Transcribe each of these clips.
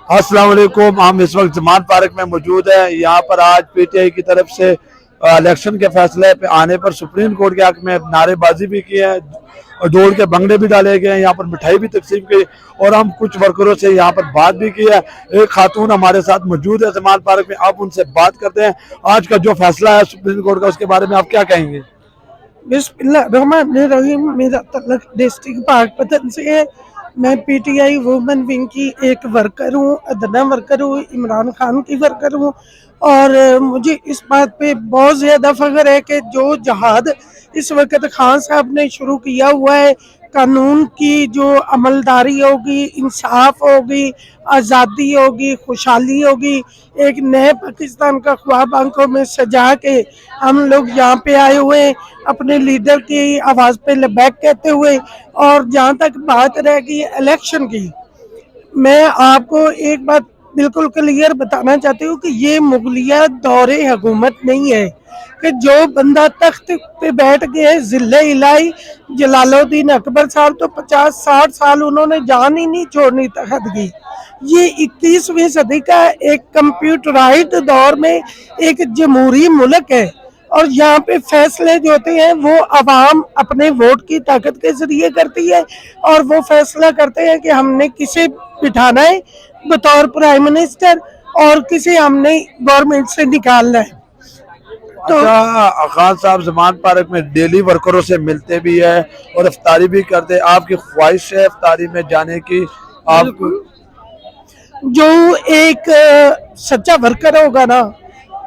अस्सलाम वालेकुम। हम इस वक्त जमान पार्क में मौजूद है। यहाँ पर आज पीटीआई की तरफ से इलेक्शन के फैसले पे आने पर सुप्रीम कोर्ट के हक में नारेबाजी भी की है और दौड़ के भंगड़े भी डाले गए हैं। यहाँ पर मिठाई भी तकसीम की और हम कुछ वर्करों से यहाँ पर बात भी की है। एक खातून हमारे साथ मौजूद है जमान पार्क में, आप उनसे बात करते हैं। आज का जो फैसला है सुप्रीम कोर्ट का, उसके बारे में आप क्या कहेंगे? बिस्मिल्लाहिर्रहमानिर्रहीम। मेरा तल्लक डिस्ट्रिक्ट पाकपतन से है। मैं पीटीआई वुमेन विंग की एक वर्कर हूँ, अदना वर्कर हूँ, इमरान खान की वर्कर हूँ। और मुझे इस बात पे बहुत ज़्यादा फ़ख्र है कि जो जहाद इस वक्त खान साहब ने शुरू किया हुआ है, कानून की जो अमलदारी होगी, इंसाफ होगी, आज़ादी होगी, खुशहाली होगी, एक नए पाकिस्तान का ख्वाब आंखों में सजा के हम लोग यहाँ पे आए हुए हैं अपने लीडर की आवाज़ पे लबैक कहते हुए। और जहाँ तक बात रह गई इलेक्शन की, मैं आपको एक बात बिल्कुल क्लियर बताना चाहती हूँ कि ये मुगलिया दौरे हुकूमत नहीं है कि जो बंदा तख्त पे बैठ गए जिले इलाई जलालुद्दीन अकबर साहब तो 50-60 साल उन्होंने जान ही नहीं छोड़नी तख्त की। ये 21वीं सदी का एक कंप्यूटराइज्ड दौर में एक जमहूरी मुल्क है और यहाँ पे फैसले जो होते हैं वो अवाम अपने वोट की ताकत के जरिए करती है और वो फैसला करते हैं कि हमने किसे बिठाना है बतौर प्राइम मिनिस्टर और किसे हमने गवर्नमेंट से निकालना है। तो खान साहब जमान पार्क में डेली वर्करों से मिलते भी है और इफ्तारी भी करते हैं। आपकी ख्वाहिश है इफ्तारी में जाने की? आप जो एक सच्चा वर्कर होगा ना,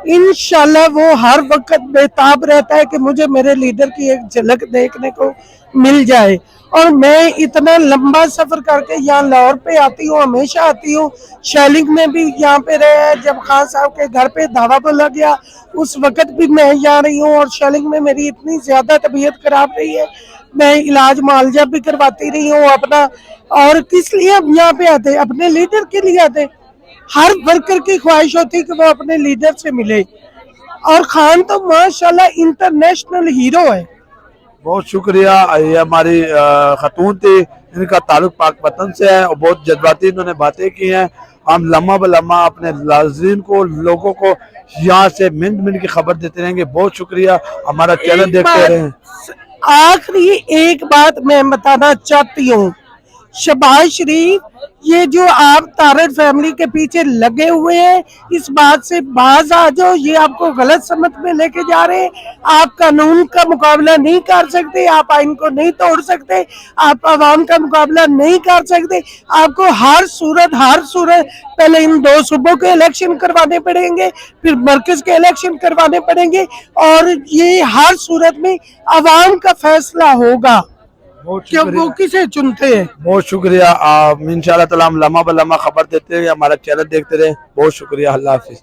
इंशाल्लाह वो हर वक्त बेताब रहता है कि मुझे मेरे लीडर की एक झलक देखने को मिल जाए। और मैं इतना लंबा सफर करके यहाँ लाहौर पे आती हूँ, हमेशा आती हूँ। शैलिंग में भी यहाँ पे रहे, जब खान साहब के घर पे धावा बोला गया उस वक्त भी मैं यहाँ रही हूँ। और शैलिंग में मेरी इतनी ज्यादा तबीयत खराब रही है, मैं इलाज मुआवजा भी करवाती रही हूँ अपना। और किस लिए हम यहाँ पे आते, अपने लीडर के लिए आते। हर वर्कर की ख्वाहिश होती है कि वो अपने लीडर से मिले और खान तो माशाल्लाह इंटरनेशनल हीरो है। बहुत शुक्रिया। ये हमारी खातून थी, इनका ताल्लुक पाकपतन से है और बहुत जज्बाती इन्होंने बातें की हैं। हम लम्हा ब लम्हा अपने नाज़रीन को, लोगों को यहाँ से मिनट मिनट की खबर देते रहेंगे। बहुत शुक्रिया, हमारा चैनल देखते रहें। आखिरी एक बात मैं बताना चाहती हूँ, शहबाज शरीफ ये जो आप तारड़ फैमिली के पीछे लगे हुए हैं, इस बात से बाज आ जाओ। ये आपको गलत समझ में लेके जा रहे हैं। आप कानून का मुकाबला नहीं कर सकते, आप आइन को नहीं तोड़ सकते, आप आवाम का मुकाबला नहीं कर सकते। आपको हर सूरत पहले इन 2 सूबों के इलेक्शन करवाने पड़ेंगे, फिर मरकज के इलेक्शन करवाने पड़ेंगे और ये हर सूरत में आवाम का फैसला होगा कि वो किसे चुनते हैं। बहुत शुक्रिया। इंशाअल्लाह ताला हम लम्हा ब लम्हा खबर देते हैं। हमारा चैनल देखते रहे। बहुत शुक्रिया। अल्लाह हाफिज।